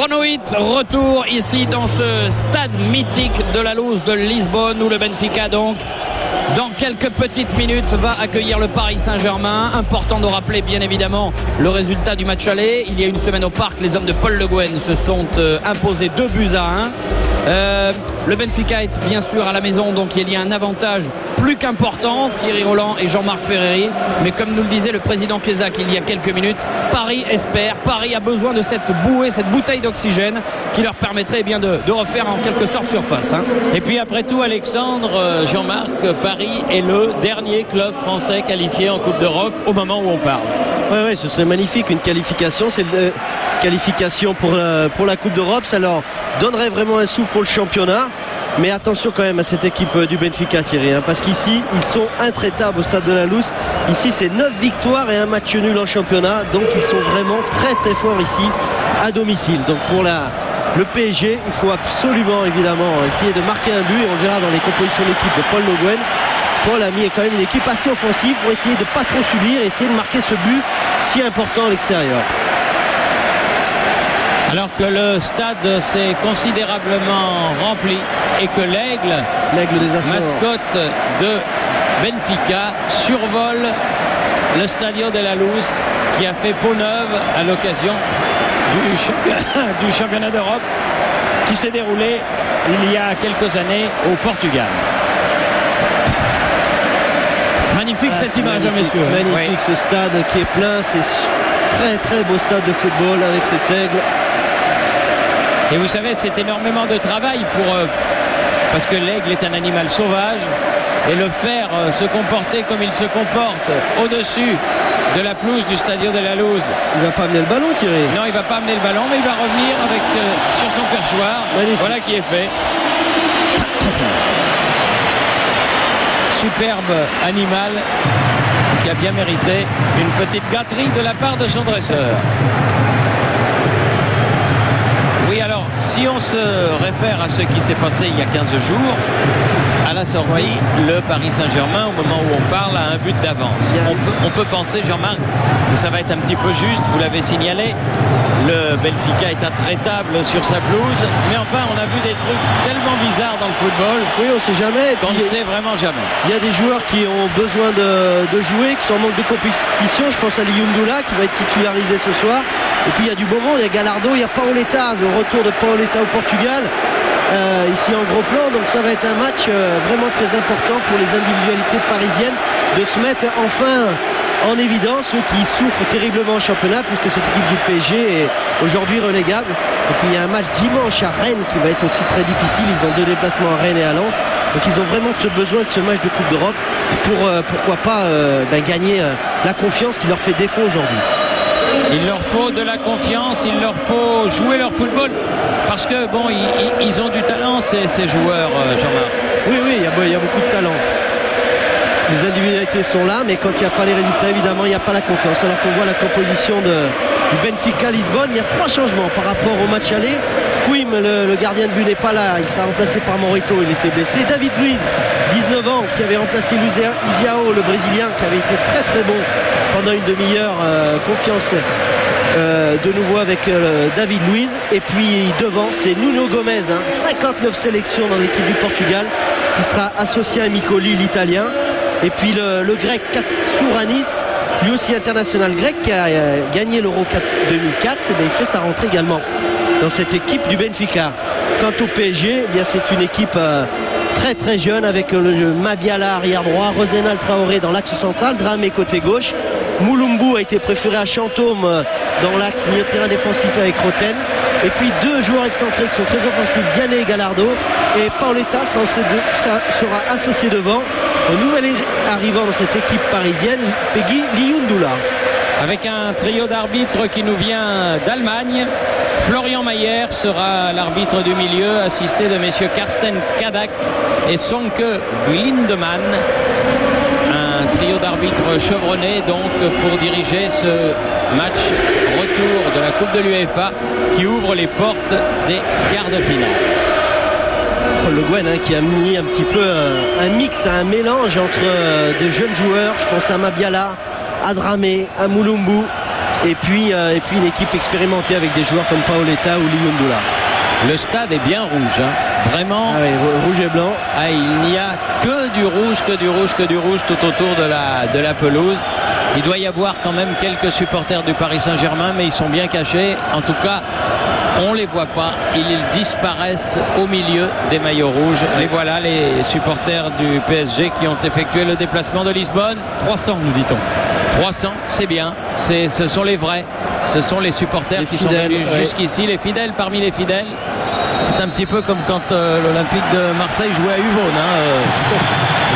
Bruno Hitt, retour ici dans ce stade mythique de la Luz de Lisbonne où le Benfica donc dans quelques petites minutes va accueillir le Paris Saint-Germain. Important de rappeler bien évidemment le résultat du match aller. Il y a une semaine au parc, les hommes de Paul Le Guen se sont imposés 2-1. Le Benfica est bien sûr à la maison, donc il y a un avantage plus qu'important, Thierry Roland et Jean-Marc Ferreri, mais comme nous le disait le président Kézak il y a quelques minutes, Paris espère, Paris a besoin de cette bouée, cette bouteille d'oxygène qui leur permettrait eh bien, de refaire en quelque sorte surface. Et puis après tout, Alexandre, Jean-Marc, Paris est le dernier club français qualifié en Coupe d'Europe au moment où on parle. Oui, ce serait magnifique, une qualification, c'est une qualification pour la Coupe d'Europe, ça leur donnerait vraiment un souffle pour le championnat. Mais attention quand même à cette équipe du Benfica, Thierry, parce qu'ici ils sont intraitables au stade de la Luz. Ici c'est 9 victoires et un match nul en championnat, donc ils sont vraiment très très forts ici à domicile. Donc pour le PSG, il faut absolument évidemment essayer de marquer un but, et on verra dans les compositions d'équipe de Paul Le Guen. Paul a mis quand même une équipe assez offensive pour essayer de ne pas trop subir et essayer de marquer ce but si important à l'extérieur. Alors que le stade s'est considérablement rempli et que l'aigle des Açores, mascotte de Benfica, survole le Stadio de la Luz qui a fait peau neuve à l'occasion du championnat d'Europe qui s'est déroulé il y a quelques années au Portugal. Magnifique cette image, messieurs. Magnifique ce stade qui est plein, c'est très très beau stade de football avec cet aigle. Et vous savez, c'est énormément de travail parce que l'aigle est un animal sauvage et le faire se comporter comme il se comporte au-dessus de la pelouse du Stadio de la Luz. Il va pas amener le ballon, Thierry. Non, il va pas amener le ballon, mais il va revenir sur son perchoir. Magnifique. Voilà qui est fait. Superbe animal qui a bien mérité une petite gâterie de la part de son dresseur. Oui, alors, si on se réfère à ce qui s'est passé il y a 15 jours, à la sortie, le Paris Saint-Germain, au moment où on parle, a un but d'avance. On peut penser, Jean-Marc, que ça va être un petit peu juste, vous l'avez signalé, le Benfica est intraitable sur sa pelouse, mais enfin, on a vu des trucs tellement bizarres dans le football. Oui, on ne sait jamais. Qu'on ne sait vraiment jamais. Il y a des joueurs qui ont besoin de jouer, qui sont en manque de compétition. Je pense à Liyundula qui va être titularisé ce soir. Et puis il y a du bon monde, il y a Gallardo, il y a Paoletta, le retour de Paoletta au Portugal. Ici en gros plan, donc ça va être un match vraiment très important pour les individualités parisiennes de se mettre enfin en évidence, ceux qui souffrent terriblement au championnat puisque cette équipe du PSG est aujourd'hui relégable. Et puis il y a un match dimanche à Rennes qui va être aussi très difficile, ils ont 2 déplacements à Rennes et à Lens, donc ils ont vraiment besoin de ce match de Coupe d'Europe pour pourquoi pas gagner la confiance qui leur fait défaut aujourd'hui. Il leur faut de la confiance, il leur faut jouer leur football. Parce que bon, ils ont du talent ces joueurs, Jean-Marc. Oui, il y a beaucoup de talent. Les individualités sont là, mais quand il n'y a pas les résultats, évidemment, il n'y a pas la confiance. Alors qu'on voit la composition du Benfica Lisbonne, il y a 3 changements par rapport au match aller. Quim, le gardien de but, n'est pas là, il sera remplacé par Morito, il était blessé. David Luiz, 19 ans, qui avait remplacé Luziao, le Brésilien, qui avait été très très bon pendant une demi-heure. Confiance de nouveau avec David Luiz. Et puis devant, c'est Nuno Gomez, 59 sélections dans l'équipe du Portugal, qui sera associé à Micoli, l'Italien. Et puis le grec Katsouranis, lui aussi international grec, qui a gagné l'Euro 2004, mais il fait sa rentrée également dans cette équipe du Benfica. Quant au PSG, eh bien c'est une équipe très très jeune avec le Mabiala arrière droit, Rosenal Traoré dans l'axe central, Dramé côté gauche, Mulumbu a été préféré à Chantôme dans l'axe milieu de terrain défensif avec Roten. Et puis 2 joueurs excentrés qui sont très offensifs, Vianney et Gallardo, et Paoletta sera associé devant au nouvel arrivant dans cette équipe parisienne, Peggy Liyundula. Avec un trio d'arbitres qui nous vient d'Allemagne. Florian Mayer sera l'arbitre du milieu, assisté de messieurs Karsten Kadak et Sonke Glindemann. Un trio d'arbitres chevronnés donc pour diriger ce match retour de la Coupe de l'UEFA qui ouvre les portes des quarts de finale. Paul Le Guen qui a mis un petit peu un mixte, un mélange entre de jeunes joueurs. Je pense à Mabiala, à Dramé, à Mulumbu, Et puis une équipe expérimentée avec des joueurs comme Paoletta ou Liyundula. Le stade est bien rouge, hein. Vraiment. Ah oui, rouge et blanc. Ah, il n'y a que du rouge tout autour de la pelouse. Il doit y avoir quand même quelques supporters du Paris Saint-Germain, mais ils sont bien cachés. En tout cas, on ne les voit pas. Ils disparaissent au milieu des maillots rouges. Les voilà, les supporters du PSG qui ont effectué le déplacement de Lisbonne. 300, nous dit-on. 300, c'est bien. Ce sont les vrais. Ce sont les supporters qui sont venus jusqu'ici, les fidèles parmi les fidèles. C'est un petit peu comme quand l'Olympique de Marseille jouait à Uvone, hein,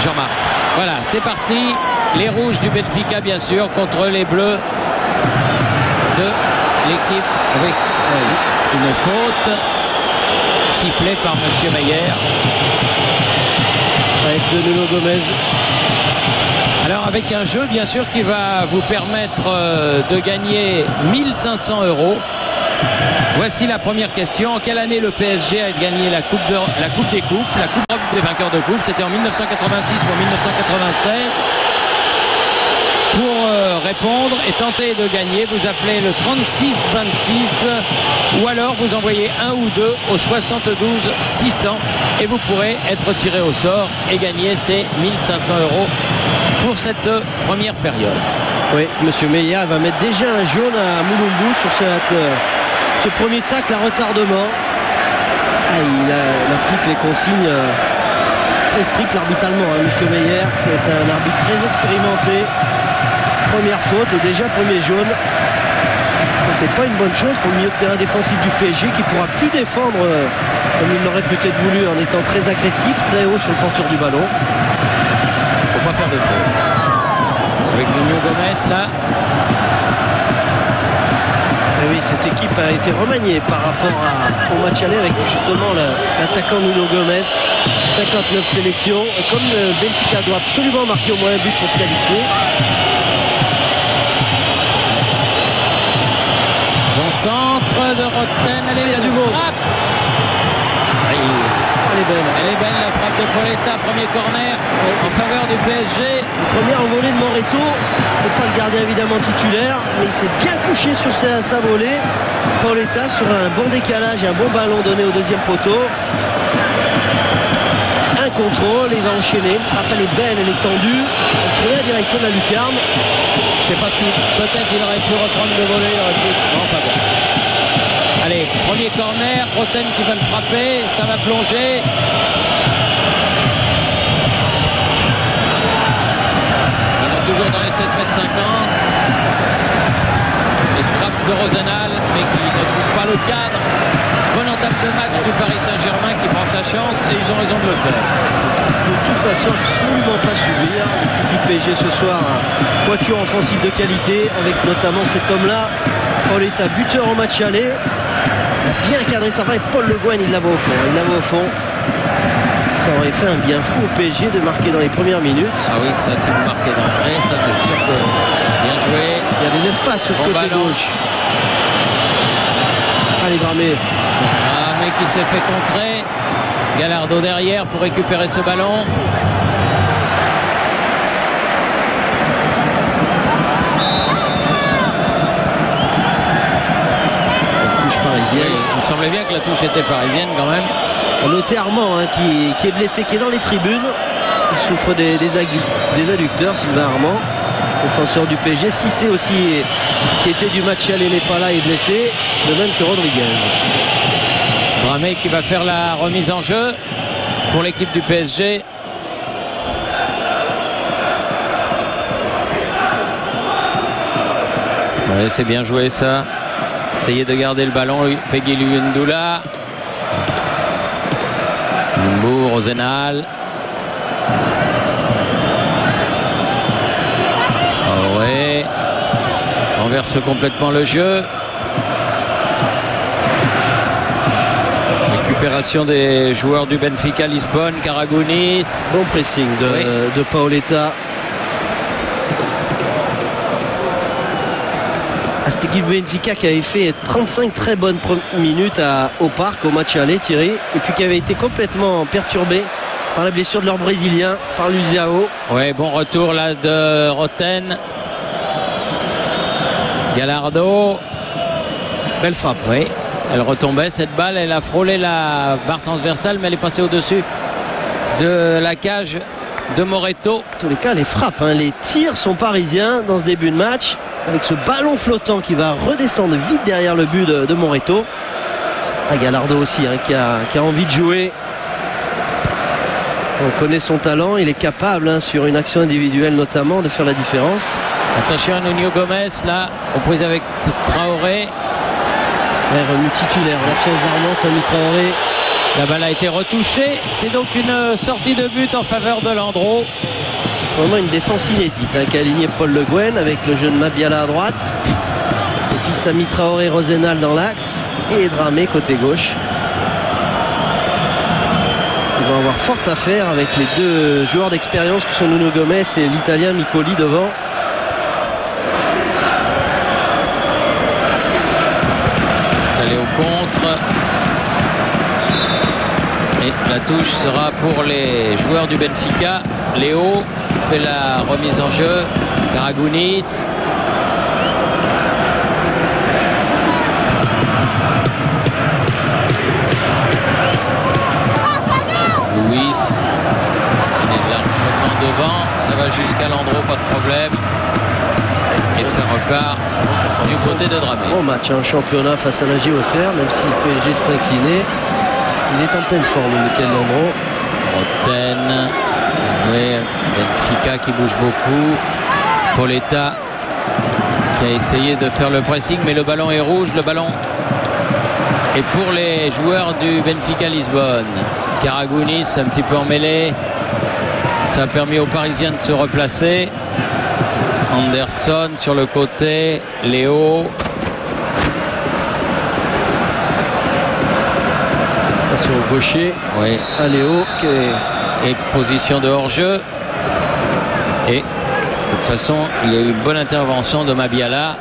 Jean-Marc. Voilà, c'est parti. Les rouges du Benfica, bien sûr, contre les bleus de l'équipe. Oui, une faute sifflée par M. Meyer. Avec de Nuno Gomes. Alors avec un jeu bien sûr qui va vous permettre de gagner 1500 €. Voici la première question. En quelle année le PSG a gagné la Coupe des Coupes, la Coupe des vainqueurs de Coupe? C'était en 1986 ou en 1996. Pour répondre et tenter de gagner, vous appelez le 36-26 ou alors vous envoyez un ou deux au 72 600 et vous pourrez être tiré au sort et gagner ces 1500 € pour cette première période. Oui, M. Meyer va mettre déjà un jaune à Mulumbu sur ce premier tacle à retardement. Il applique les consignes très strictes, l'arbitre allemand, hein, M. Meyer, qui est un arbitre très expérimenté. Première faute et déjà premier jaune. Ça, c'est pas une bonne chose pour le milieu de terrain défensif du PSG qui pourra plus défendre comme il l'aurait peut-être voulu en étant très agressif, très haut sur le porteur du ballon. Faut pas faire de faute. Avec Nuno Gomes là. Et oui, cette équipe a été remaniée par rapport au match aller avec justement l'attaquant Nuno Gomes. 59 sélections. Et comme le Benfica doit absolument marquer au moins un but pour se qualifier. Bon centre de Rotten. Il y a du monde. Elle est belle la frappe de Paoletta, premier corner en faveur du PSG. Première envolée de Moreto, c'est pas le gardien évidemment titulaire, mais il s'est bien couché sur sa volée. Paoletta sur un bon décalage et un bon ballon donné au deuxième poteau. Un contrôle, il va enchaîner, une frappe elle est belle, elle est tendue. Il prend la direction de la lucarne. Je sais pas si peut-être il aurait pu reprendre le volet, il aurait pu. Enfin bon. Allez, premier corner, Rotten qui va le frapper, ça va plonger. Il est toujours dans les 16,50 m. Les frappes de Rosenal, mais qui ne trouve pas le cadre. Bonne entame de match du Paris Saint-Germain qui prend sa chance et ils ont raison de le faire. De toute façon, absolument pas subir. L'équipe du PSG ce soir, quatuor offensif de qualité, avec notamment cet homme-là, Paoletta, buteur en match aller. Il a bien cadré sa frappe et Paul Le Guen, il la va au fond. Ça aurait fait un bien fou au PSG de marquer dans les premières minutes. Ah oui, ça c'est marqué d'entrée, ça c'est sûr que bien joué. Il y a des espaces sur ce côté gauche. Allez, Dramé. Dramé qui s'est fait contrer. Gallardo derrière pour récupérer ce ballon. Parisienne. Il me semblait bien que la touche était parisienne quand même. On notait Armand qui est blessé, qui est dans les tribunes. Il souffre des adducteurs, Sylvain Armand, défenseur du PSG. Cissé aussi, qui était du match aller, n'est pas là, est blessé. De même que Rodriguez. Dramé qui va faire la remise en jeu pour l'équipe du PSG. Ouais, c'est bien joué ça. Essayez de garder le ballon, Peggy Liyundula. Lumbu, Rosenal. Oh ouais. Renverse complètement le jeu. Récupération des joueurs du Benfica Lisbonne, Karagounis. Bon pressing de Paoletta. À cette équipe Benfica qui avait fait 35 très bonnes minutes au parc, au match aller, Thierry, et puis qui avait été complètement perturbé par la blessure de leur Brésilien, par Luziao. Ouais, bon retour là de Rotten. Gallardo. Belle frappe. Oui, elle retombait cette balle, elle a frôlé la barre transversale, mais elle est passée au-dessus de la cage de Moreto. En tous les cas, les frappes, les tirs sont parisiens dans ce début de match, avec ce ballon flottant qui va redescendre vite derrière le but de Moreto. Gallardo aussi, qui a envie de jouer. On connaît son talent, il est capable, sur une action individuelle notamment, de faire la différence. Attention à Nuno Gomes, là, aux prises avec Traoré. Revenu titulaire, l'absence d'Armand, Sami Traoré. La balle a été retouchée. C'est donc une sortie de but en faveur de Landreau. Vraiment une défense inédite qu'a aligné Paul Le Guen avec le jeune Mabiala à droite. Et puis Sami Traoré, Rosenal dans l'axe. Et Dramé côté gauche. Ils vont avoir fort à faire avec les deux joueurs d'expérience qui sont Nuno Gomes et l'Italien Micoli devant. Aller au contre. Et la touche sera pour les joueurs du Benfica. Léo fait la remise en jeu. Karagounis. Luis. Il est largement devant. Ça va jusqu'à Landreau, pas de problème. Et ça repart du côté de Dramé. Bon match, championnat face à la JOCR, même si le PSG s'est incliné. Il est en pleine forme, Michael Landreau. Roten, Benfica qui bouge beaucoup. Pauletta qui a essayé de faire le pressing, mais le ballon est rouge. Le ballon est pour les joueurs du Benfica Lisbonne. Karagounis un petit peu emmêlé. Ça a permis aux Parisiens de se replacer. Anderson sur le côté. Léo. Attention au gaucher. Oui. À Léo. Et position de hors-jeu. Et de toute façon, il y a eu une bonne intervention de Mabiala.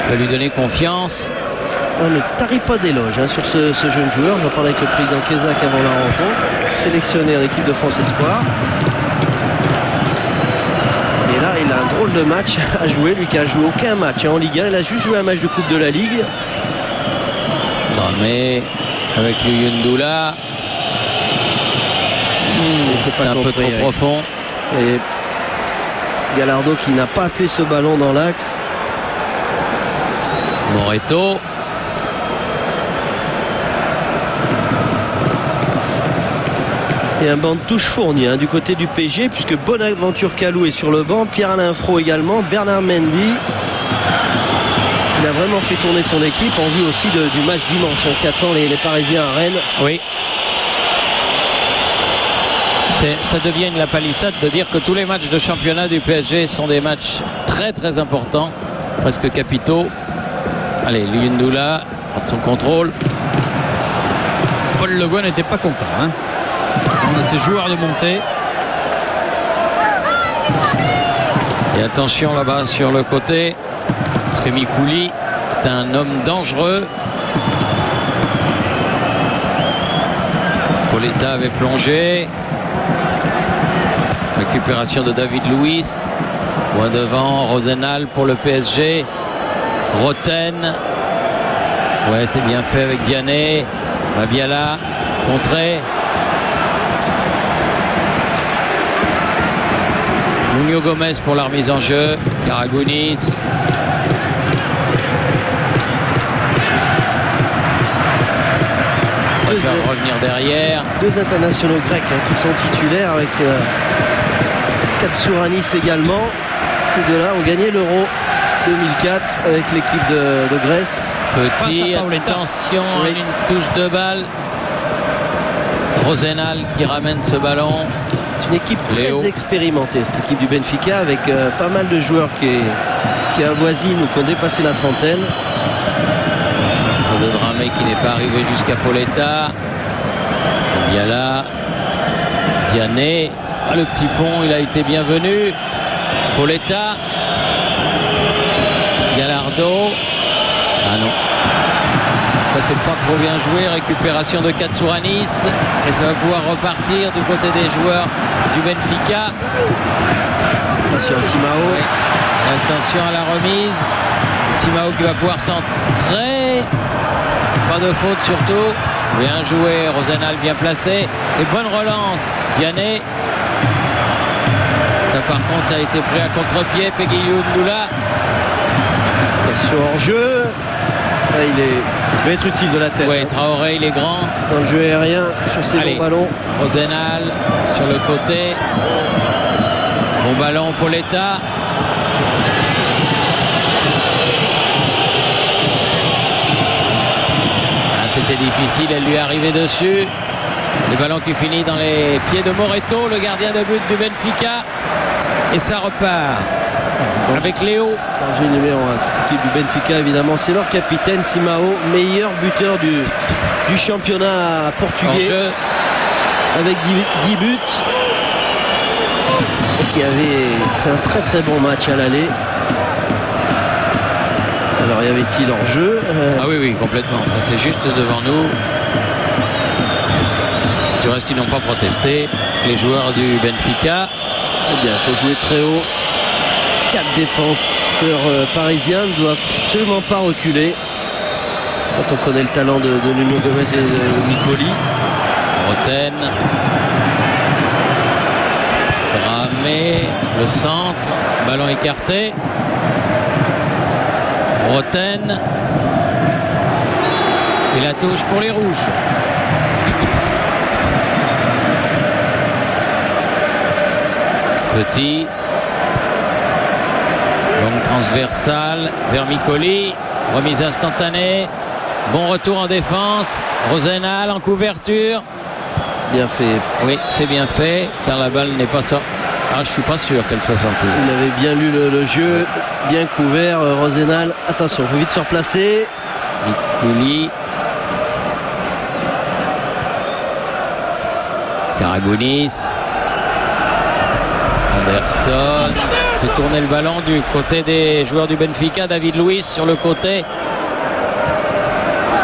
Il va lui donner confiance. On ne tarit pas d'éloge sur ce jeune joueur. J'en parlais avec le président Kézak avant la rencontre. Sélectionné en équipe de France Espoir. Et là, il a un drôle de match à jouer. Lui qui a joué aucun match en Ligue 1. Il a juste joué un match de Coupe de la Ligue. Dramé avec le Yundoula. C'est un peu trop profond. Et Gallardo qui n'a pas appelé ce ballon dans l'axe. Moreto. Et un banc de touche fourni du côté du PSG, puisque Bonaventure Kalou est sur le banc, Pierre-Alain Fro également, Bernard Mendy. Il a vraiment fait tourner son équipe en vue aussi du match dimanche qu'attend les Parisiens à Rennes. Oui. Ça devient une lapalissade de dire que tous les matchs de championnat du PSG sont des matchs très très importants, presque capitaux. Allez, Luyendula prend son contrôle. Paul Le Guen n'était pas content. On a ses joueurs de montée. Et attention là-bas sur le côté, parce que Mikouli est un homme dangereux. Pauletta avait plongé. Récupération de David Luiz. Loin devant, Rosenal pour le PSG. Roten. Ouais, c'est bien fait avec Diané. Mabiala, contré. Nuno Gomes pour la remise en jeu. Karagounis. On va faire revenir derrière. Deux internationaux grecs qui sont titulaires avec Katsouranis également. Ces deux-là ont gagné l'Euro 2004 avec l'équipe de Grèce. Petit, attention à une touche de balle. Rosenal qui ramène ce ballon. C'est une équipe très expérimentée, cette équipe du Benfica, avec pas mal de joueurs qui avoisinent ou qui ont dépassé la trentaine. Centre de Dramé qui n'est pas arrivé jusqu'à Pauletta. Biala. Diané. Le petit pont, il a été bienvenu. Pauletta. Gallardo. Ah non. Ça c'est pas trop bien joué. Récupération de Katsouranis. Et ça va pouvoir repartir du côté des joueurs du Benfica. Attention à Simao. Et attention à la remise. Simao qui va pouvoir centrer. Pas de faute surtout. Bien joué, Rosenal bien placé. Et bonne relance, Vianney. Ça par contre a été pris à contre-pied. Peguilho Ndoula. Attention hors jeu. Là, il va être utile de la tête. Oui, Traoré il est grand. Dans le jeu aérien, sur ces bons ballons. Rosenal sur le côté. Bon ballon Pauletta. C'était difficile, elle lui est arrivée dessus. Le ballon qui finit dans les pieds de Moreto, le gardien de but du Benfica. Et ça repart avec Léo. Danger numéro 1, cette équipe du Benfica évidemment. C'est leur capitaine Simao, meilleur buteur du championnat portugais. Avec 10 buts. Et qui avait fait un très très bon match à l'aller. Alors y avait-il hors jeu Ah oui, complètement. Ça c'est juste devant nous. Du reste, ils n'ont pas protesté. Les joueurs du Benfica. C'est bien, il faut jouer très haut. 4 défenseurs parisiens ne doivent absolument pas reculer. Quand on connaît le talent de Nuno Gomes et de Nicoli. Roten. Dramé. Le centre. Ballon écarté. Roten. Et la touche pour les rouges. Petit. Longue transversale vers Micoli. Remise instantanée. Bon retour en défense. Rosenal en couverture. Bien fait. Oui, c'est bien fait. Car la balle n'est pas sortie. Ah, je suis pas sûr qu'elle soit sortie. Il avait bien lu le jeu. Bien couvert. Rosenal. Attention, il faut vite se replacer. Micoli. Karagounis. Anderson fait tourner le ballon du côté des joueurs du Benfica. David Luiz sur le côté.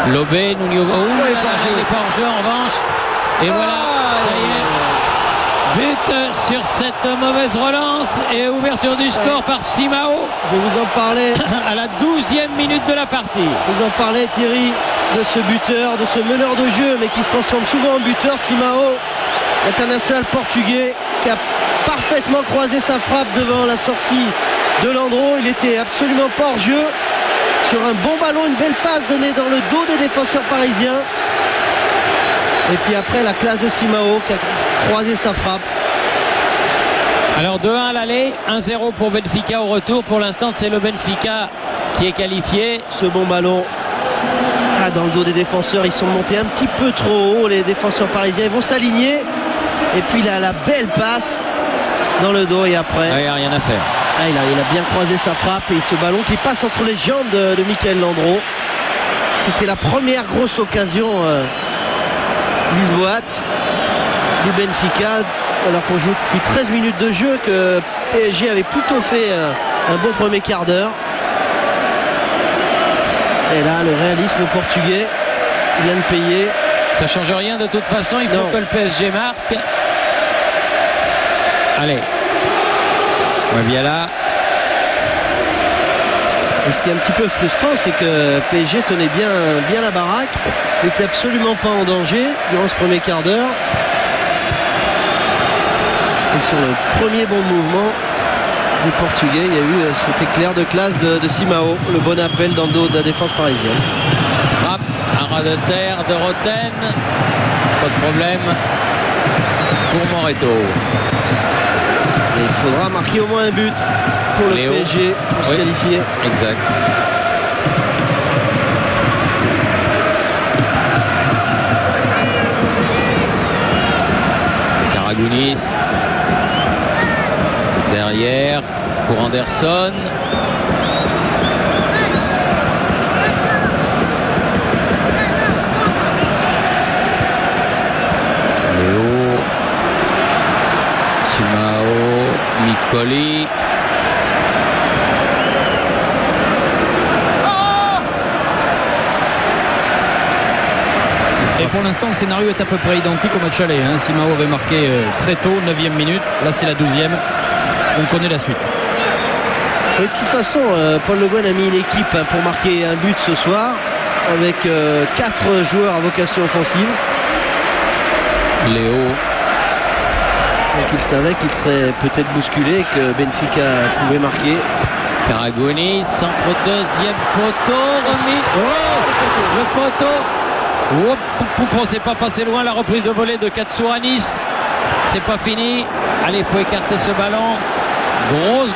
Lobé, Nuno. Il n'est pas en jeu en revanche. Et voilà, ça y est. But sur cette mauvaise relance et ouverture du score par Simao. Je vous en parlais. À la 12e minute de la partie. Je vous en parlais, Thierry, de ce buteur, de ce meneur de jeu, mais qui se transforme souvent en buteur. Simao, international portugais, qui a parfaitement croisé sa frappe devant la sortie de Landreau. Il était absolument pas hors jeu. Sur un bon ballon, une belle passe donnée dans le dos des défenseurs parisiens. Et puis après, la classe de Simao qui a croisé sa frappe. Alors 2-1 à l'aller, 1-0 pour Benfica au retour. Pour l'instant, c'est le Benfica qui est qualifié. Ce bon ballon dans le dos des défenseurs, ils sont montés un petit peu trop haut. Les défenseurs parisiens, ils vont s'aligner. Et puis là, la belle passe dans le dos et après. Il n'y a rien à faire. Il a bien croisé sa frappe et ce ballon qui passe entre les jambes de Michael Landreau. C'était la première grosse occasion lisboate du Benfica, alors qu'on joue depuis 13 minutes de jeu, que PSG avait plutôt fait un bon premier quart d'heure. Et là, le réalisme portugais vient de payer. Ça change rien de toute façon, il faut que le PSG marque. Allez. Bien là. Et ce qui est un petit peu frustrant, c'est que PSG tenait bien la baraque, n'était absolument pas en danger durant ce premier quart d'heure. Et sur le premier bon mouvement du Portugais, il y a eu cet éclair de classe de Simao, le bon appel dans le dos de la défense parisienne. Frappe à ras de terre de Roten. Pas de problème pour Moreto. Et il faudra marquer au moins un but pour le PSG pour se qualifier. Exact. Karagounis. Derrière pour Anderson. Léo. Simao. Nicoli. Et pour l'instant, le scénario est à peu près identique au match aller. Simao avait marqué très tôt, 9e minute. Là, c'est la 12e. On connaît la suite. Oui, de toute façon, Paul Le Guen a mis une équipe pour marquer un but ce soir avec 4 joueurs à vocation offensive. Léo. Donc il savait qu'il serait peut-être bousculé et que Benfica pouvait marquer. Karagounis, centre deuxième poteau, remis. Oh, le poteau. Oh, c'est pas passé loin, la reprise de volée de Katsouranis. C'est pas fini. Allez, il faut écarter ce ballon.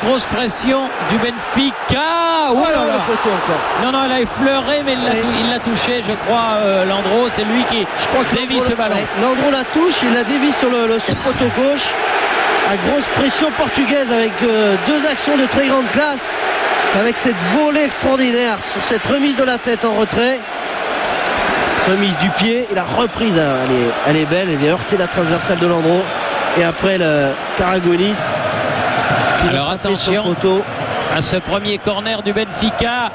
Grosse pression du Benfica. Oh là là. Le poteau encore. Non, elle a effleuré, mais il l'a touché, je crois, Landreau. C'est lui qui dévie ce ballon. Landreau la touche, il la dévie sur le sous-poteau gauche. À grosse pression portugaise avec 2 actions de très grande classe. Avec cette volée extraordinaire sur cette remise de la tête en retrait. Remise du pied et la reprise, elle est belle. Elle vient heurter la transversale de Landreau. Et après le Karagounis. Alors attention à ce premier corner du Benfica.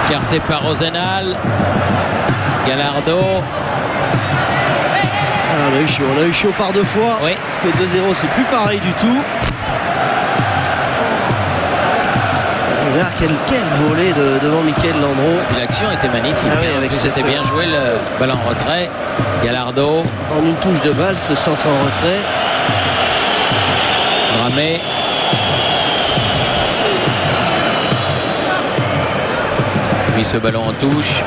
Écarté par Rosenal. Gallardo. On a eu chaud par 2 fois. Oui. Parce que 2-0 c'est plus pareil du tout. Et là quelle volée devant Michael Landreau. Et puis l'action était magnifique. C'était bien joué, le ballon en retrait. Gallardo. En une touche de balle, ce centre en retrait. Dramé. Mis ce ballon en touche.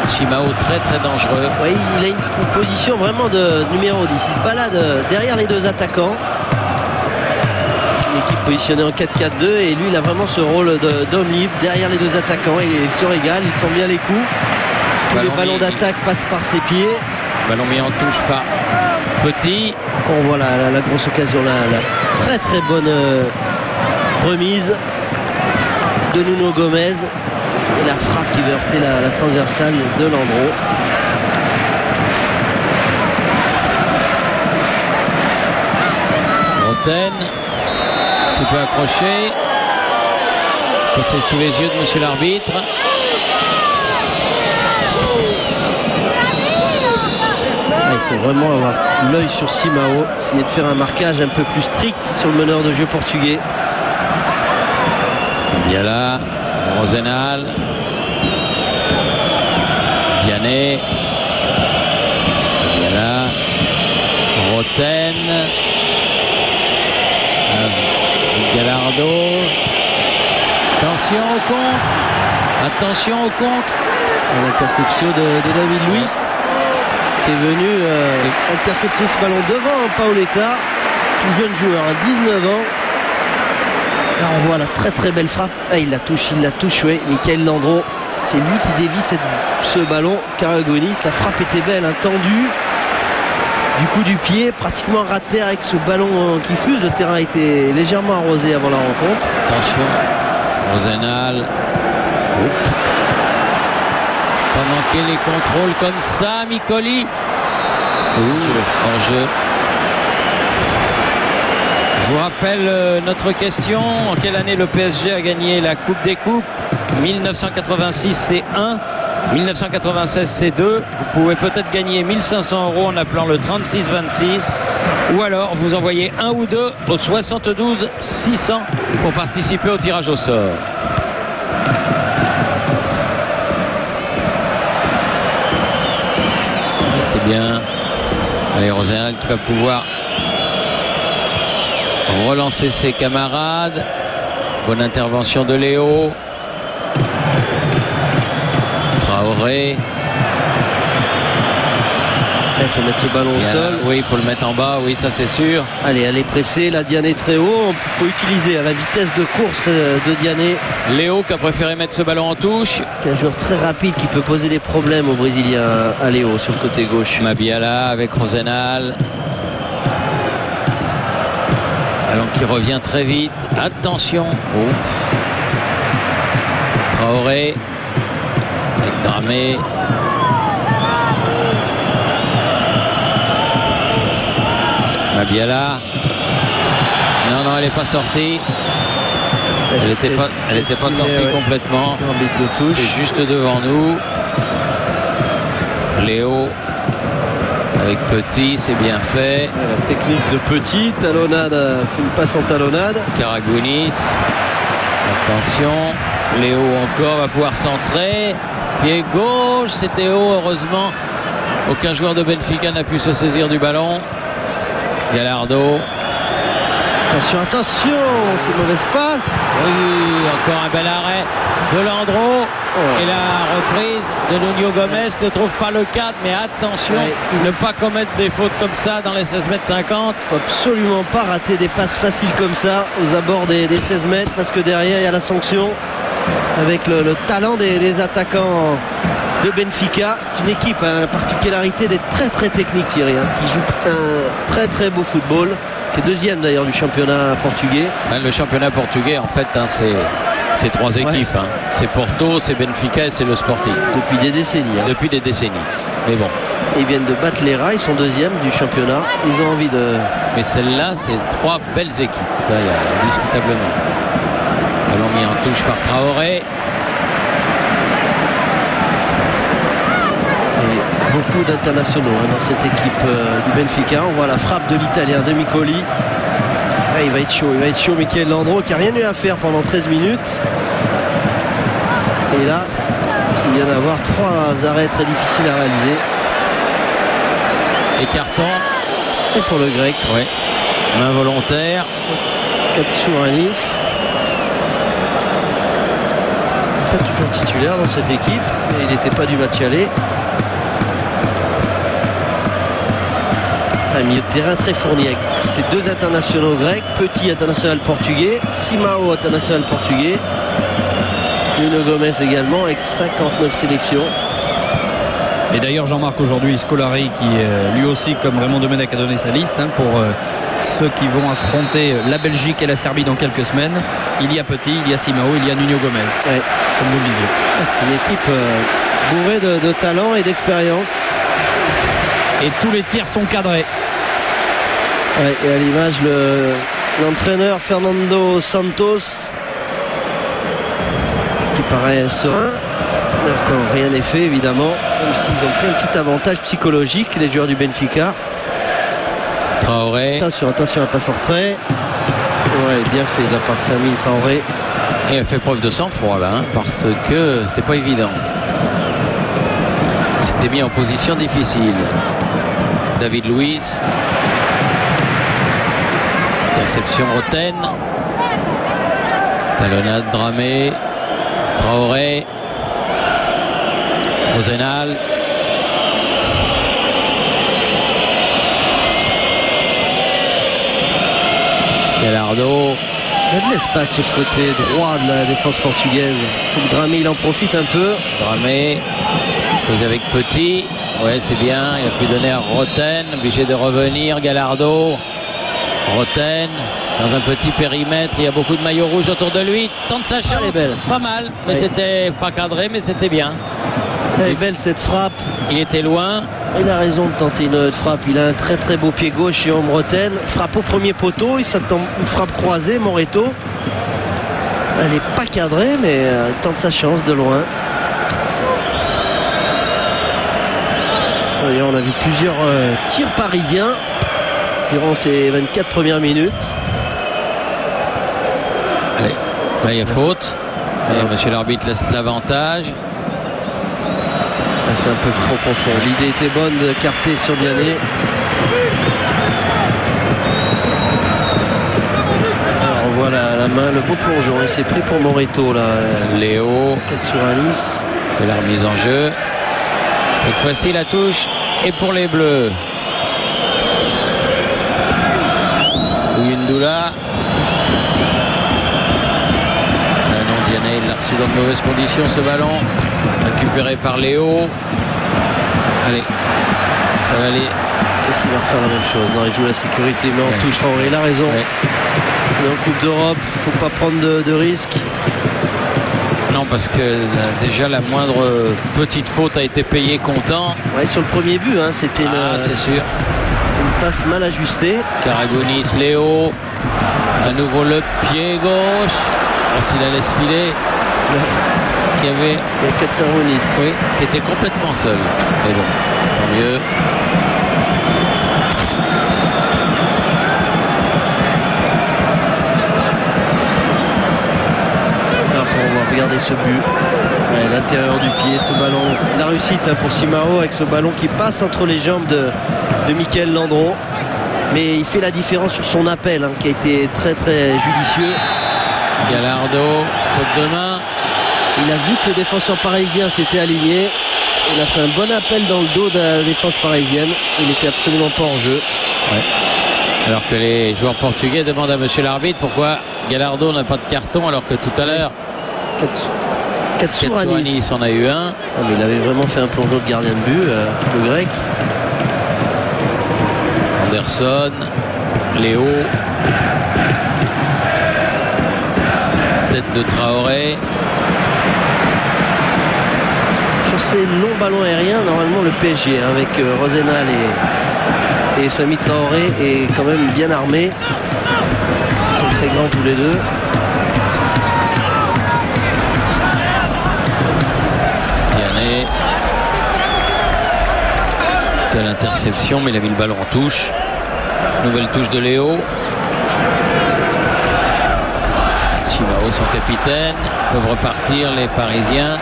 Simao très dangereux. Oui, il a une position vraiment de numéro 10. Il se balade derrière les 2 attaquants. Une équipe positionnée en 4-4-2 et lui il a vraiment ce rôle d'homme libre derrière les 2 attaquants. Il se régale, il sent bien les coups. Tous les ballons d'attaque passent par ses pieds. Ballon mis en touche par Petit. On voit la grosse occasion, la très bonne remise de Nuno Gomez. Et la frappe qui va heurter la transversale de Landreau. Roten, un petit peu accroché. Passé sous les yeux de monsieur l'arbitre. Il faut vraiment avoir l'œil sur Simao, essayer de faire un marquage un peu plus strict sur le meneur de jeu portugais. Biala, Rosenal, Diané, Biala, Roten, Gallardo. Attention au contre. L'interception de David Luiz qui est venu intercepter ce ballon devant Paoletta, tout jeune joueur à 19 ans. Là on voit la très belle frappe. Il la touche, oui. Michael Landreau, c'est lui qui dévie ce ballon. Karagounis, la frappe était belle, tendue. Du coup du pied, pratiquement raté avec ce ballon qui fuse. Le terrain était légèrement arrosé avant la rencontre. Attention, Rosenal. Pas manquer les contrôles comme ça, Micoli. Hors-jeu. Je vous rappelle notre question. En quelle année le PSG a gagné la Coupe des Coupes? 1986 c'est 1, 1996 c'est 2. Vous pouvez peut-être gagner 1 500 € en appelant le 3626 ou alors vous envoyez 1 ou 2 au 72 600 pour participer au tirage au sort. C'est bien. Allez, Rosenal qui va pouvoir relancer ses camarades. Bonne intervention de Léo. Traoré. Il faut mettre ce ballon au sol. Oui, il faut le mettre en bas, oui, ça c'est sûr. Allez, elle est pressée, la Diané très haut. Il faut utiliser à la vitesse de course de Diané. Léo qui a préféré mettre ce ballon en touche. C'est un joueur très rapide qui peut poser des problèmes aux Brésiliens à Léo sur le côté gauche. Mabiala avec Rosenal. Ballon qui revient très vite. Attention. Traoré. Avec Dramé. Mabiala. Non, elle n'est pas sortie. Elle n'était pas sortie complètement. Arbitre de touche. Et juste devant nous, Léo avec Petit, c'est bien fait. La technique de Petit, talonnade, fait une passe en talonnade. Karagounis, attention, Léo encore va pouvoir centrer. Pied gauche, c'était haut, heureusement. Aucun joueur de Benfica n'a pu se saisir du ballon. Gallardo. Attention, c'est mauvaise passe. Oui, encore un bel arrêt de Landreau. Et la reprise de Nuno Gomes ne trouve pas le cadre, mais attention, ne pas commettre des fautes comme ça dans les 16 mètres 50. Il faut absolument pas rater des passes faciles comme ça aux abords des 16 mètres, parce que derrière il y a la sanction avec le talent des attaquants de Benfica. C'est une équipe à la particularité d'être très très technique, Thierry, qui joue un très très beau football, qui est deuxième d'ailleurs du championnat portugais. Le championnat portugais, en fait, c'est trois équipes. C'est Porto, c'est Benfica et c'est le Sporting. Depuis des décennies. Depuis des décennies. Mais bon. Ils viennent de battre les Rats, ils sont deuxième du championnat. Ils ont envie de... Mais celle-là, c'est trois belles équipes. Ça, il y a indiscutablement. Ballon mis en touche par Traoré. Et beaucoup d'internationaux dans cette équipe du Benfica. On voit la frappe de l'Italien de Micoli. Il va être chaud, Michael Landreau qui n'a rien eu à faire pendant 13 minutes. Et là, il vient d'avoir 3 arrêts très difficiles à réaliser. Et carton. Et pour le Grec. Oui. Main volontaire. Katsouranis. Pas toujours titulaire dans cette équipe, mais il n'était pas du match aller. Un milieu de terrain très fourni avec ces 2 internationaux grecs, Petit international portugais, Simao international portugais, Nuno Gomes également avec 59 sélections. Et d'ailleurs Jean-Marc, aujourd'hui Scolari qui lui aussi comme Raymond Domenech a donné sa liste pour ceux qui vont affronter la Belgique et la Serbie dans quelques semaines. Il y a Petit, il y a Simao, il y a Nuno Gomes, comme vous le disiez. C'est une équipe bourrée de talent et d'expérience. Et tous les tirs sont cadrés. Et à l'image l'entraîneur Fernando Santos qui paraît serein. Encore rien n'est fait évidemment, même s'ils ont pris un petit avantage psychologique, les joueurs du Benfica. Traoré. Attention, la passe en retrait. Ouais, bien fait de la part de Sami Traoré. Et elle fait preuve de sang-froid là, parce que c'était pas évident. C'était mis en position difficile. David Luiz. Interception Roten. Talonnade Dramé. Traoré. Rosenal. Gallardo. Il y a de l'espace sur ce côté droit de la défense portugaise. Il faut que Dramé il en profite un peu. Dramé posé avec Petit. Ouais, c'est bien. Il a pu donner à Roten. Obligé de revenir. Gallardo. Roten. Dans un petit périmètre. Il y a beaucoup de maillots rouges autour de lui. Tente sa chance. Pas mal. Mais c'était pas cadré, mais c'était bien. Elle est belle cette frappe. Il était loin. Il a raison de tenter une frappe. Il a un très très beau pied gauche, Jérôme Roten. Frappe au premier poteau. Il s'attend une frappe croisée, Moreto. Elle n'est pas cadrée, mais il tente sa chance de loin. D'ailleurs, on a vu plusieurs tirs parisiens durant ces 24 premières minutes. Allez, là il y a faute. Et monsieur l'arbitre laisse l'avantage. C'est un peu trop profond. L'idée était bonne de carter sur Diané. Alors on voit la main, le beau plongeon. Il s'est pris pour Moreto là. Léo. Katsouranis. Et la remise en jeu. Cette fois-ci la touche est pour les Bleus. Ouyundula. Non, Diané, il l'a reçu dans de mauvaises conditions ce ballon. Récupéré par Léo. Allez, ça va aller. Qu'est-ce qu'il va faire la même chose? Non, il joue la sécurité, mais en touche. Il a raison. Mais en Coupe d'Europe, il ne faut pas prendre de risques. Non, parce que déjà la moindre petite faute a été payée comptant. Ouais, sur le premier but, c'était c'est sûr. Une passe mal ajustée. Karagounis, Léo. À nouveau le pied gauche. S'il la laisse filer, il y avait Katsarounis. Oui, qui était complètement seul. Mais bon, tant mieux. On va regarder ce but. Ouais, l'intérieur du pied, ce ballon. La réussite pour Simao avec ce ballon qui passe entre les jambes de Michael Landreau. Mais il fait la différence sur son appel, qui a été très très judicieux. Gallardo, faute de main. Il a vu que le défenseur parisien s'était aligné. Il a fait un bon appel dans le dos de la défense parisienne. Il n'était absolument pas en jeu. Ouais. Alors que les joueurs portugais demandent à monsieur l'arbitre pourquoi Gallardo n'a pas de carton alors que tout à l'heure Katsouranis en a eu un. Mais il avait vraiment fait un plongeon de gardien de but, le grec. Anderson, Léo, tête de Traoré. Sur ces longs ballons aériens, normalement le PSG avec Rosenal et Sami Traoré est quand même bien armé. Ils sont très grands tous les deux. Vianney. Telle interception, mais il a mis le ballon en touche. Nouvelle touche de Léo. Simao, son capitaine. Peuvent repartir les Parisiens.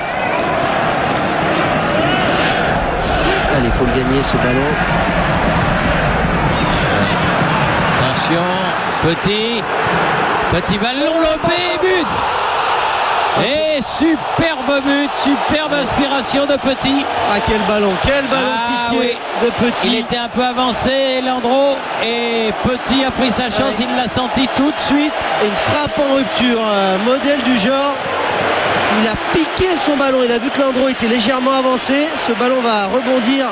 Allez, il faut le gagner ce ballon. Attention, petit ballon lobé, but. Et superbe but, superbe inspiration de Petit. Ah, quel ballon piqué oui. de Petit. Il était un peu avancé, Landreau, et Petit a pris sa chance, il l'a senti tout de suite. Une frappe en rupture, un modèle du genre. Il a piqué son ballon, il a vu que Landreau était légèrement avancé. Ce ballon va rebondir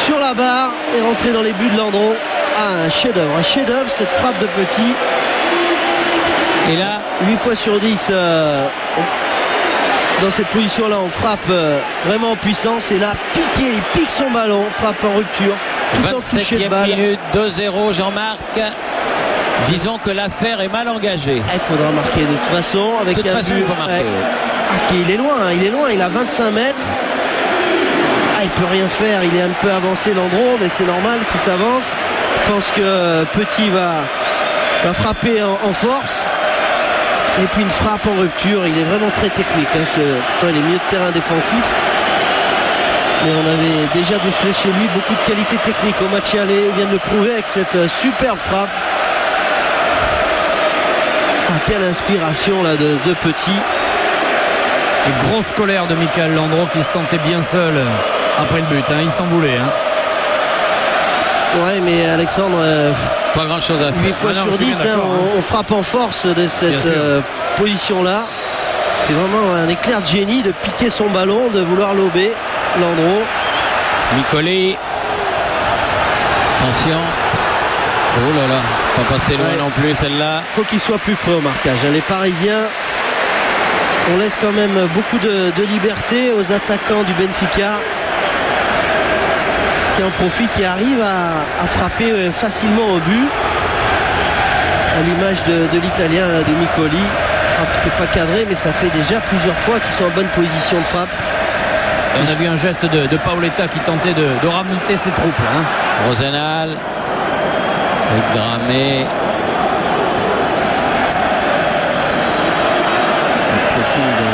sur la barre et rentrer dans les buts de Landreau. Ah, un chef-d'œuvre cette frappe de Petit. Et là, 8 fois sur 10 dans cette position là on frappe vraiment en puissance, et là il pique son ballon, frappe en rupture, 27e minute, 2-0 Jean-Marc. Disons que l'affaire est mal engagée. Il faudra marquer de toute façon avec de toute façon, il faut marquer. Il est loin, il a 25 mètres. Il peut rien faire, il est un peu avancé Landreau, mais c'est normal qu'il s'avance. Je pense que Petit va frapper en force. Et puis une frappe en rupture. Il est vraiment très technique. Pourtant, il est milieu de terrain défensif. Mais on avait déjà décelé chez lui beaucoup de qualité technique au match aller. Il vient de le prouver avec cette superbe frappe. Quelle inspiration là de Petit. Et grosse colère de Michael Landreau qui se sentait bien seul après le but. Il s'en voulait. Ouais, mais Alexandre, pas grand chose à faire. 8 fois sur 10, on frappe en force de cette position-là. C'est vraiment un éclair de génie de piquer son ballon, de vouloir lober Landreau. Micoli. Attention. Oh là là, pas passer loin non plus celle-là. Faut qu'il soit plus près au marquage. Les Parisiens, on laisse quand même beaucoup de liberté aux attaquants du Benfica, qui en profite, qui arrive à frapper facilement au but, à l'image de l'Italien de Micoli. Frappe qui n'est pas cadrée, mais ça fait déjà plusieurs fois qu'ils sont en bonne position de frappe. Et on a vu un geste de Paoletta qui tentait de remonter ses troupes là. Rosenal avec Dramé. Le pressing de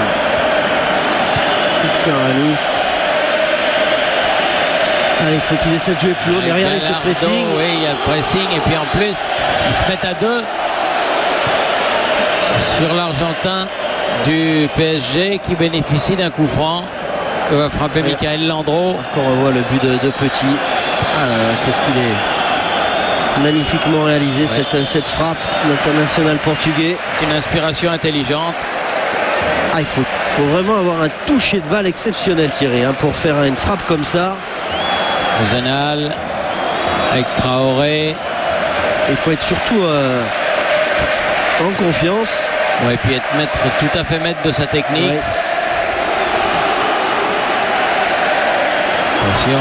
Katsarounis. Il faut qu'il essaie de jouer plus haut, mais regardez ce pressing. Oui, il y a le pressing, et puis en plus ils se mettent à deux sur l'Argentin du PSG qui bénéficie d'un coup franc que va frapper Michael Landreau. Encore on voit le but de Petit. Qu'est-ce qu'il est magnifiquement réalisé, cette frappe, l'international portugais. C'est une inspiration intelligente. Il faut vraiment avoir un toucher de balle exceptionnel, Thierry, pour faire une frappe comme ça. Rosenal avec Traoré. Il faut être surtout en confiance. Et puis être tout à fait maître de sa technique. Ouais. Attention.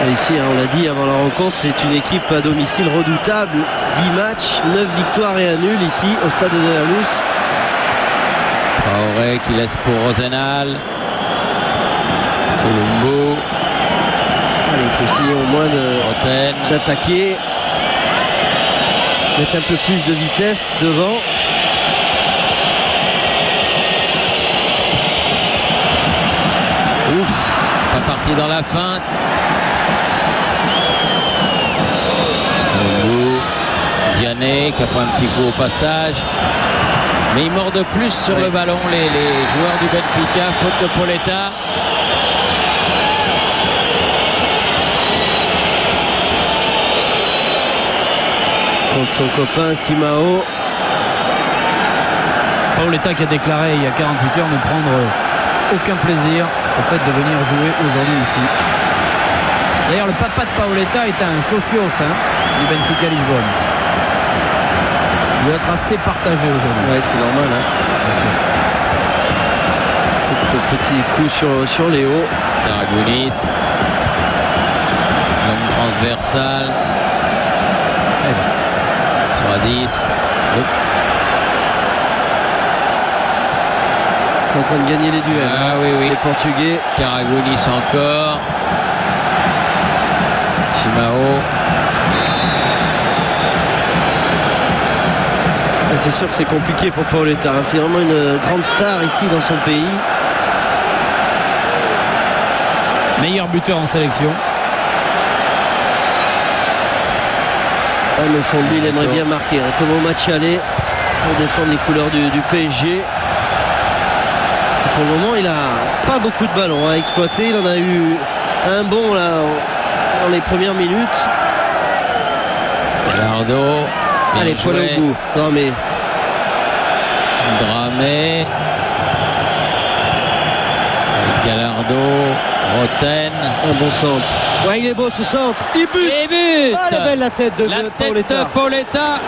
Et ici, on l'a dit avant la rencontre, c'est une équipe à domicile redoutable. 10 matchs, 9 victoires et un nul ici au stade de la Luz. Traoré qui laisse pour Rosenal. Colombo. Allez, il faut essayer au moins d'attaquer. Mettre un peu plus de vitesse devant. Ouf, pas parti dans la feinte. Diané qui a pris un petit coup au passage. Mais il mord de plus sur le ballon les joueurs du Benfica. Faute de Pauleta. Contre son copain Simao. Pauleta qui a déclaré il y a 48 heures ne prendre aucun plaisir au fait de venir jouer aujourd'hui ici. D'ailleurs, le papa de Pauleta est un socios du Benfica Lisbonne. Il doit être assez partagé aujourd'hui. Ouais, c'est normal. Ce petit coup sur Léo. Karagounis. Longue transversale. Sur à 10. Ils sont en train de gagner les duels. Ah oui. Les Portugais. Karagounis encore. Simao. C'est sûr que c'est compliqué pour Pauleta. C'est vraiment une grande star ici dans son pays. Meilleur buteur en sélection. Au fond de lui, il aimerait bien marquer. Comme au match aller pour défendre les couleurs du PSG. Pour le moment, il n'a pas beaucoup de ballons à exploiter. Il en a eu un bon là dans les premières minutes. Gallardo. Allez, poil au bout. Non mais. Dramé. Avec Gallardo. Roten. Un bon centre. Ouais, il est beau ce centre. Il bute. Et but. Ah, elle est belle la tête de Pauleta.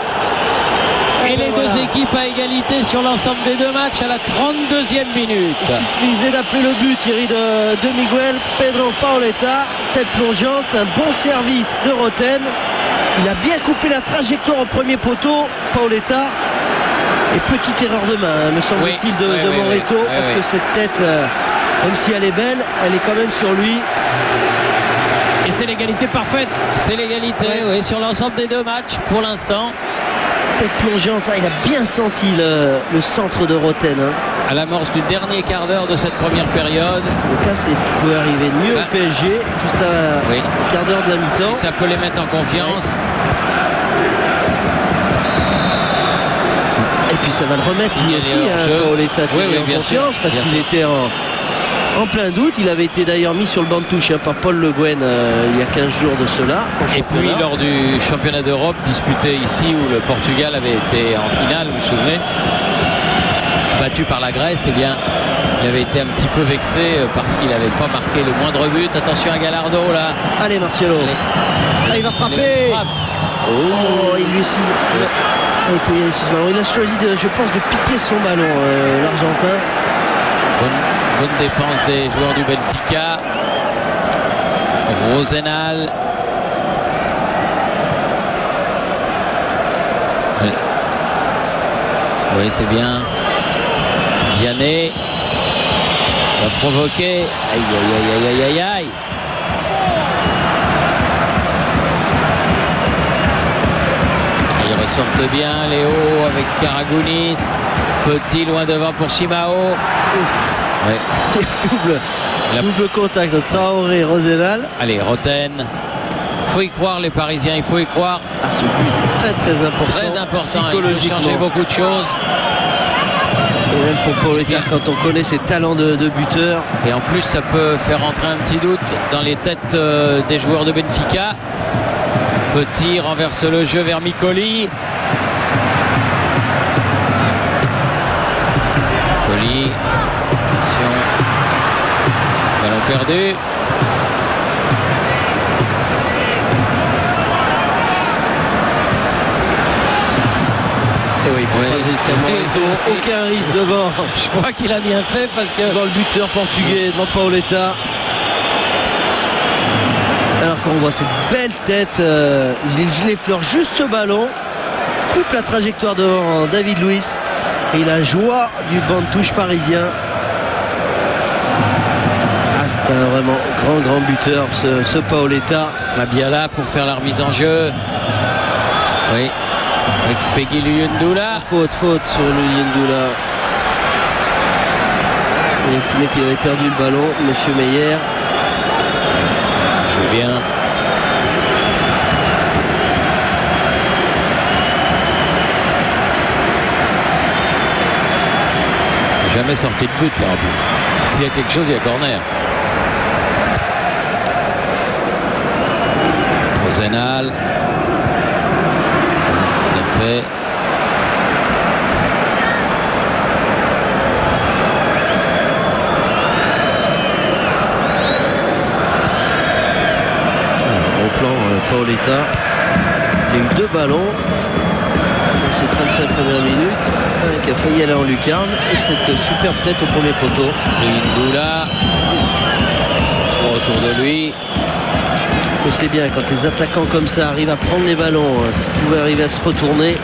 Et les voilà. deux équipes à égalité sur l'ensemble des deux matchs à la 32e minute. Il suffisait d'appeler le but, Thierry, de Miguel. Pedro Pauleta, tête plongeante, un bon service de Roten. Il a bien coupé la trajectoire au premier poteau, Pauleta. Et petite erreur de main, me semble-t-il, de Moreto, parce que cette tête, même si elle est belle, elle est quand même sur lui. Et c'est l'égalité parfaite. C'est l'égalité, sur l'ensemble des deux matchs pour l'instant. Tête plongeante, il a bien senti le centre de Roten. À l'amorce du dernier quart d'heure de cette première période. Le cas, c'est ce qui pouvait arriver de mieux au PSG, juste à un quart d'heure de la mi-temps. Si ça peut les mettre en confiance. Et puis ça va le remettre lui aussi, Pauleta, en confiance, parce qu'il était en plein doute. Il avait été d'ailleurs mis sur le banc de touche par Paul Le Guen il y a 15 jours de cela. Et puis lors du championnat d'Europe disputé ici où le Portugal avait été en finale, vous vous souvenez, battu par la Grèce, eh bien il avait été un petit peu vexé parce qu'il n'avait pas marqué le moindre but. Attention à Gallardo là. Allez Marcelo. Allez. Il va frapper. Oh, il lui aussi. Il faut y aller sur ce ballon. Il a choisi je pense, de piquer son ballon, l'Argentin. Bonne défense des joueurs du Benfica. Rosenal. Allez. Oui, c'est bien. Diané va provoquer. Aïe. Ils ressortent bien, Léo avec Karagounis. Petit loin devant pour Simao. Double contact de Traoré et Rosenal. Allez, Roten. Il faut y croire, les Parisiens, il faut y croire. Ce but très important. Très important, il peut changer beaucoup de choses. Et même pour Pauleta, quand on connaît ses talents de buteur. Et en plus, ça peut faire entrer un petit doute dans les têtes des joueurs de Benfica. Petit renverse le jeu vers Micoli. Micoli. Attention. Ballon perdu. Et oui, pas de risque à Moreto. Aucun risque devant. Je crois qu'il a bien fait parce que devant le buteur portugais, devant Pauleta. Alors qu'on voit cette belle tête, il effleure juste ce ballon. coupe la trajectoire devant David Luiz. Et la joie du banc de touche parisien. Ah, c'est un vraiment grand buteur ce Paoletta. Mabiala pour faire la remise en jeu. Oui. Avec Peggy Luyendula. Faute sur Luyendula. Il estimait qu'il avait perdu le ballon, Monsieur Meyer. Joue bien. Jamais sorti de but l'arbitre. S'il y a quelque chose, il y a corner. Rosenal. Bien fait. Bon plan Paoletta. Il y a eu 2 ballons dans ces 35 premières minutes. Un qui a failli aller en lucarne et cette superbe tête au premier poteau. Luyendula. Ils sont 3 autour de lui. Mais c'est bien quand les attaquants comme ça arrivent à prendre les ballons, s'ils pouvaient arriver à se retourner.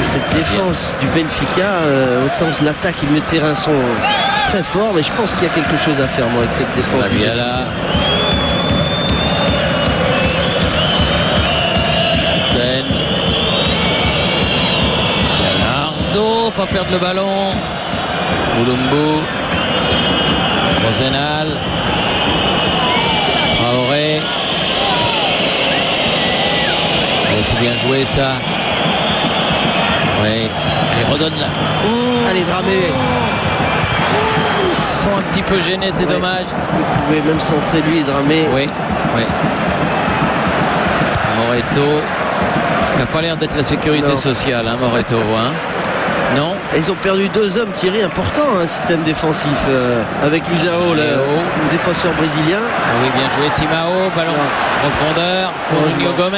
Cette défense du Benfica, autant l'attaque et le milieu de terrain sont très forts, mais je pense qu'il y a quelque chose à faire moi avec cette défense. Mabiala. Gallardo, pas perdre le ballon. Mulumbu. Rosenal. Traoré. C'est bien joué ça. Oui. Allez, redonne là. Allez, Dramé. Ils sont un petit peu gênés, c'est dommage. Il pouvait même centrer lui et Dramé. Oui. Moreto. T'as pas l'air d'être la sécurité sociale, hein, Moreto. Hein. Non. Et ils ont perdu 2 hommes, Thierry, importants, un système défensif avec Luzao, le défenseur brésilien. Oui, bien joué Simao, ballon profondeur pour Nuno Gomes.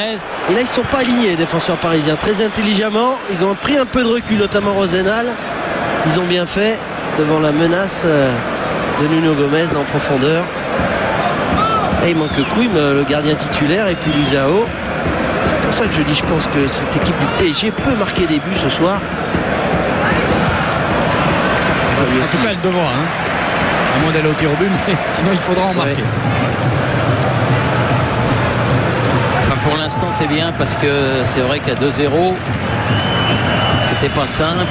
Et là, ils ne sont pas alignés, les défenseurs parisiens, très intelligemment. Ils ont pris un peu de recul, notamment Rosenal. Ils ont bien fait devant la menace de Nuno Gomes en profondeur. Et il manque Quim, le gardien titulaire, et puis Luzao. C'est pour ça que je dis, je pense que cette équipe du PSG peut marquer des buts ce soir. En tout cas, elle devra, à moins d'aller au tir au but, mais sinon il faudra en marquer. Enfin, pour l'instant, c'est bien parce que c'est vrai qu'à 2-0, c'était pas simple.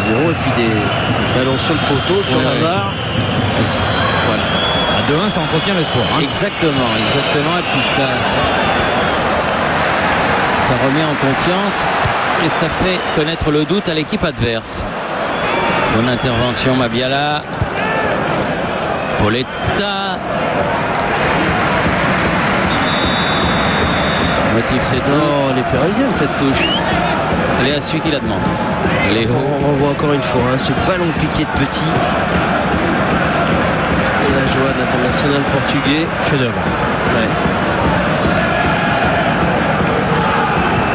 2-0 et puis des ballons sur le poteau, sur la barre. Voilà. À 2-1, ça entretient l'espoir. Exactement. Et puis ça remet en confiance et ça fait connaître le doute à l'équipe adverse. Bonne intervention, Mabiala. Paoletta. Motif, c'est tout. Oh, elle est parisienne cette touche. Elle est à celui qui la demande. Léo. On revoit encore une fois ce ballon piqué de petit. Et la joie de l'international portugais. Chef-d'œuvre. Ouais.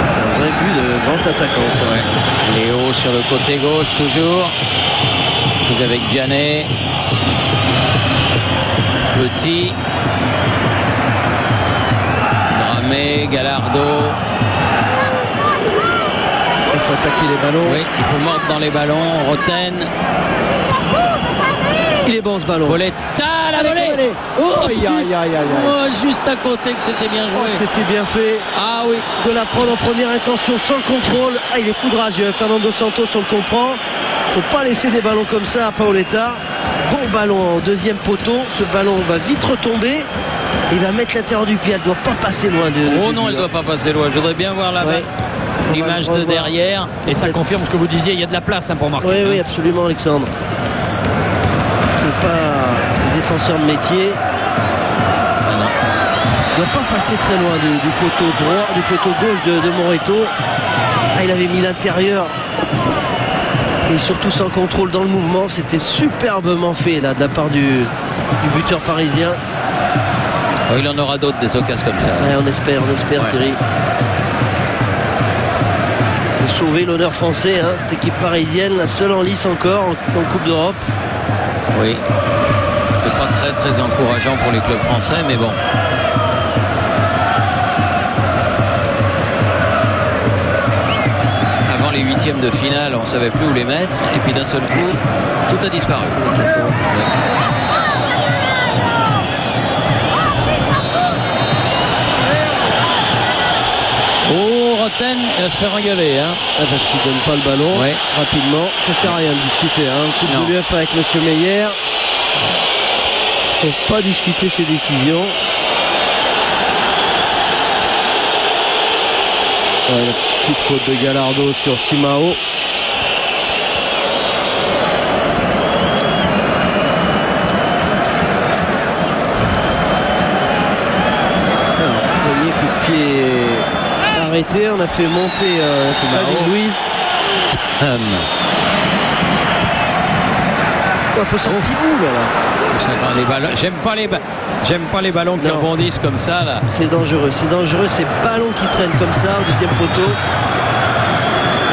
C'est un vrai but de grand attaquant, ça. Ouais. Léo sur le côté gauche, toujours. Vous avec Diané. Petit. Dramé, Gallardo. Il faut attaquer les ballons. Oui, il faut mordre dans les ballons. Roten. Il est bon ce ballon. Paoletta, la volée. Oh, oh, juste à côté que c'était bien joué. C'était bien fait. Ah oui. De la prendre en première intention sans le contrôle. Ah, il est foudrageux. Fernando Santos, on le comprend. Faut pas laisser des ballons comme ça à Paoletta. Bon ballon en deuxième poteau. Ce ballon va vite retomber. Il va mettre l'intérieur du pied. Elle doit pas passer loin de. Oh non, elle doit pas passer loin. Je voudrais bien voir là-bas. L'image de derrière. Et ça confirme ce que vous disiez, il y a de la place pour marquer. Oui, absolument, Alexandre. C'est pas le défenseur de métier. Ah non. Il ne doit pas passer très loin du poteau droit, du poteau gauche de Moreto. Ah, il avait mis l'intérieur. Et surtout sans contrôle dans le mouvement. C'était superbement fait là de la part du buteur parisien. Oh, il en aura d'autres des occasions comme ça. Ouais, on espère ouais. Thierry. De sauver l'honneur français, cette équipe parisienne, la seule en lice encore en Coupe d'Europe. Oui. C'est pas très très encourageant pour les clubs français, mais bon. huitièmes de finale, on savait plus où les mettre, et puis d'un seul coup, tout a disparu. Oh, Roten, il va se faire engueuler. Hein. Parce qu'il donne pas le ballon rapidement. Ça sert à rien de discuter. Coup de l'UF avec M. Meyer. Il ne faut pas discuter ses décisions. La petite faute de Gallardo sur Simao. Premier coup de pied arrêté. On a fait monter David Luiz. Il faut sortir où là. J'aime pas les ballons qui rebondissent comme ça là. C'est dangereux, ces ballons qui traînent comme ça au deuxième poteau.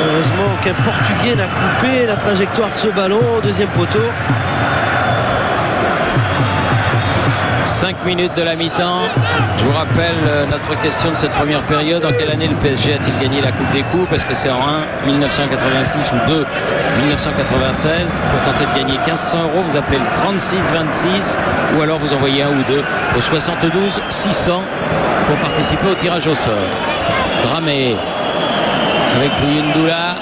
Heureusement qu'un Portugais n'a coupé la trajectoire de ce ballon au deuxième poteau. 5 minutes de la mi-temps. Je vous rappelle notre question de cette première période. En quelle année le PSG a-t-il gagné la Coupe des Coupes? Est-ce que c'est en 1 1986 ou 2 1996? Pour tenter de gagner 1500 €, vous appelez le 36-26 ou alors vous envoyez un ou deux au 72 600 pour participer au tirage au sort. Dramé avec Luyendula.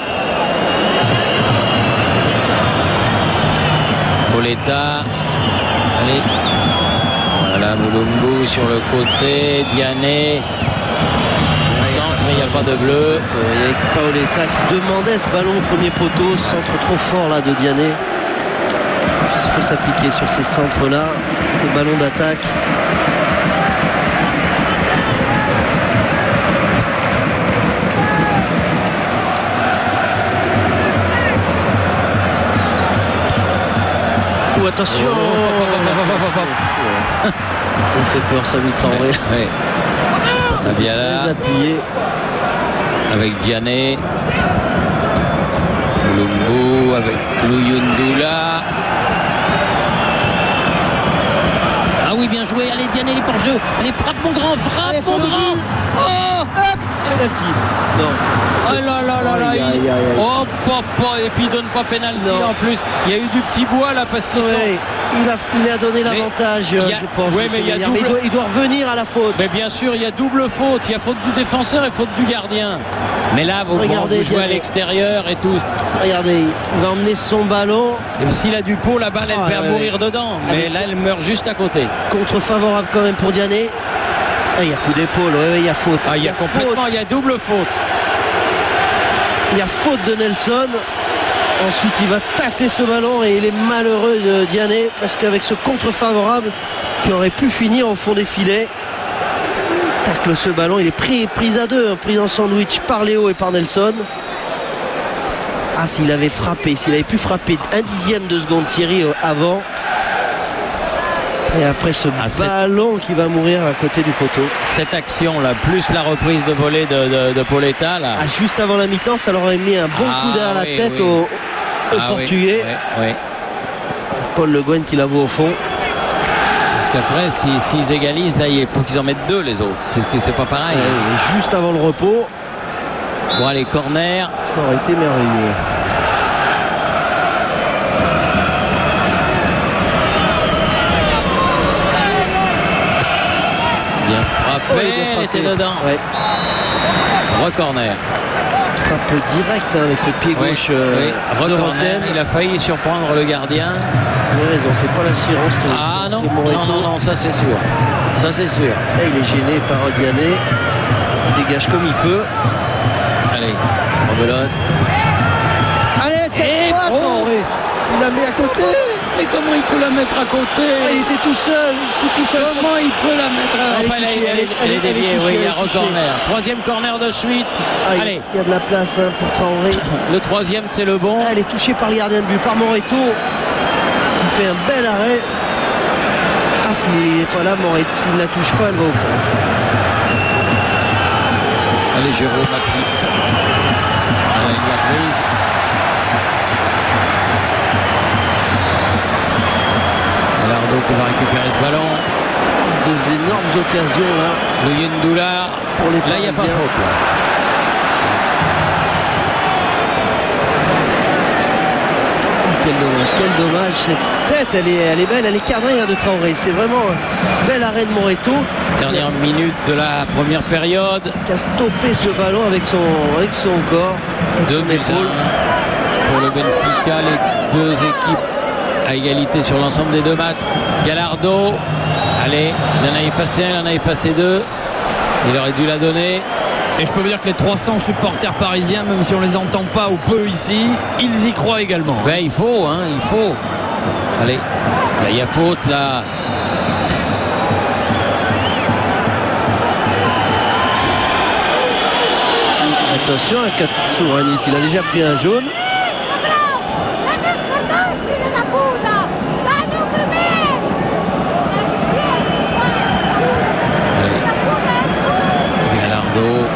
Pauletta. Allez. Voilà, Mulumbu sur le côté, Diané, on centre, mais il n'y a pas de bleu. Avec Paoletta qui demandait ce ballon au premier poteau, centre trop fort là de Diané. Il faut s'appliquer sur ces centres-là, ces ballons d'attaque. Ou attention, on fait peur, Samy Traoré. Ouais. Ça vient là. Appuyé. Avec Diané. Mulumbu avec Luyendula. Ah oui, bien joué. Allez, Diané, il est pour jeu. Allez, frappe mon grand, frappe mon grand. Oh, penalty. Non. Oh là là là là. Oh, papa. Et puis il donne pas pénalty en plus. Il y a eu du petit bois là parce qu'ils sont... Il a donné l'avantage, je pense. Oui, mais il doit revenir à la faute. Mais bien sûr, il y a double faute. Il y a faute du défenseur et faute du gardien. Mais là, vous jouez à l'extérieur et tout. Regardez, il va emmener son ballon. S'il a du pot, la balle, elle va mourir dedans. Mais là, elle meurt juste à côté. Contre favorable quand même pour Diané. Il y a coup d'épaule, il y a faute. Il y a complètement, il y a double faute. Il y a faute de Nelson. Ensuite, il va tacler ce ballon et il est malheureux de Diané parce qu'avec ce contre favorable qui aurait pu finir au fond des filets, tacle ce ballon. Il est pris à deux, pris en sandwich par Léo et par Nelson. Ah, s'il avait pu frapper un dixième de seconde Thierry avant. Et après ce ballon qui va mourir à côté du poteau. Cette action là, plus la reprise de volée de Pauletta là. Juste avant la mi-temps, ça leur aurait mis un bon coup derrière la tête au Portugais. Oui. Paul Le Guen qui la voit au fond. Parce qu'après, s'ils égalisent, là, il faut qu'ils en mettent deux les autres. C'est pas pareil. Juste avant le repos. Bon, allez, corner. Ça aurait été merveilleux. Bien frappé, elle était dedans. Ouais. Re-corner. Frappe direct avec le pied gauche de Roten. Il a failli surprendre le gardien. Vous avez raison, c'est pas l'assurance. Ah non, ça c'est sûr. Ça c'est sûr. Là, il est gêné par Diané. Il dégage comme il peut. Allez, rebelote. Allez, tête droite, il la met à côté. Mais comment il peut la mettre à côté? Il était tout seul. Comment il peut la mettre à... Enfin, elle est déviée, oui, il y a re-corner. Troisième corner de suite. Allez. Il y a de la place pour Traoré. Le troisième, c'est le bon. Elle est touchée par le gardien de but, par Moreto, qui fait un bel arrêt. Ah, s'il n'est pas là, Moreto, s'il ne la touche pas, elle va au fond. Allez, Jérôme applique. Il l'a prise. Gallardo qui va récupérer ce ballon. Deux énormes occasions là. Luyendula. Là, il n'y a pas faute. Là. quel dommage. Cette tête, elle est belle, elle est cadrée de Traoré. C'est vraiment un bel arrêt de Moreto. Dernière minute de la première période. Qui a stoppé ce ballon avec son corps. 2 buts pour le Benfica. Les deux équipes à égalité sur l'ensemble des deux matchs. Gallardo. Allez, il en a effacé un, il en a effacé deux. Il aurait dû la donner. Et je peux vous dire que les 300 supporters parisiens, même si on les entend pas ou peu ici, ils y croient également. Ben il faut, hein, il faut. Allez, là, il y a faute là. Attention à Katsu à Nice, il a déjà pris un jaune.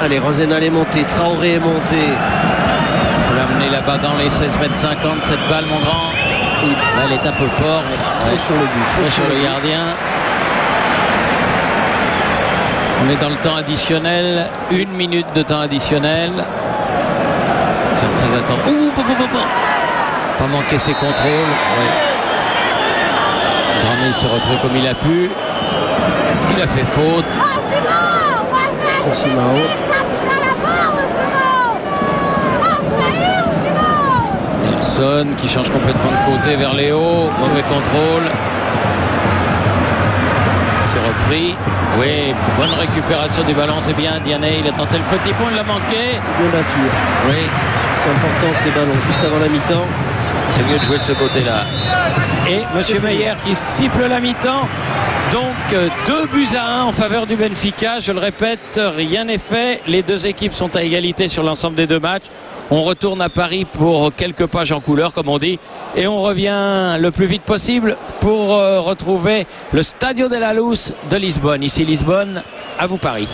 Allez, Rosenal est monté, Traoré est monté. Il faut l'amener là-bas dans les 16,50 m cette balle, mon grand. Là, elle est un peu forte. Trop sur le but. Trop sur le gardien. On est dans le temps additionnel. 1 minute de temps additionnel. Faire très attention. Pas manquer ses contrôles. Ouais. Dramé s'est repris comme il a pu. Il a fait faute. Nelson qui change complètement de côté vers Léo. Mauvais contrôle. Il s'est repris. Oui, bonne récupération du ballon, c'est bien. Diané, il a tenté le petit pont, il l'a manqué. C'est bien battu. Oui. C'est important ces ballons, juste avant la mi-temps. C'est mieux de jouer de ce côté-là. Et M. Meyer qui siffle la mi-temps. Donc 2-1 en faveur du Benfica. Je le répète, rien n'est fait. Les deux équipes sont à égalité sur l'ensemble des deux matchs. On retourne à Paris pour quelques pages en couleur, comme on dit. Et on revient le plus vite possible pour retrouver le Stadio de la Luz de Lisbonne. Ici Lisbonne, à vous Paris.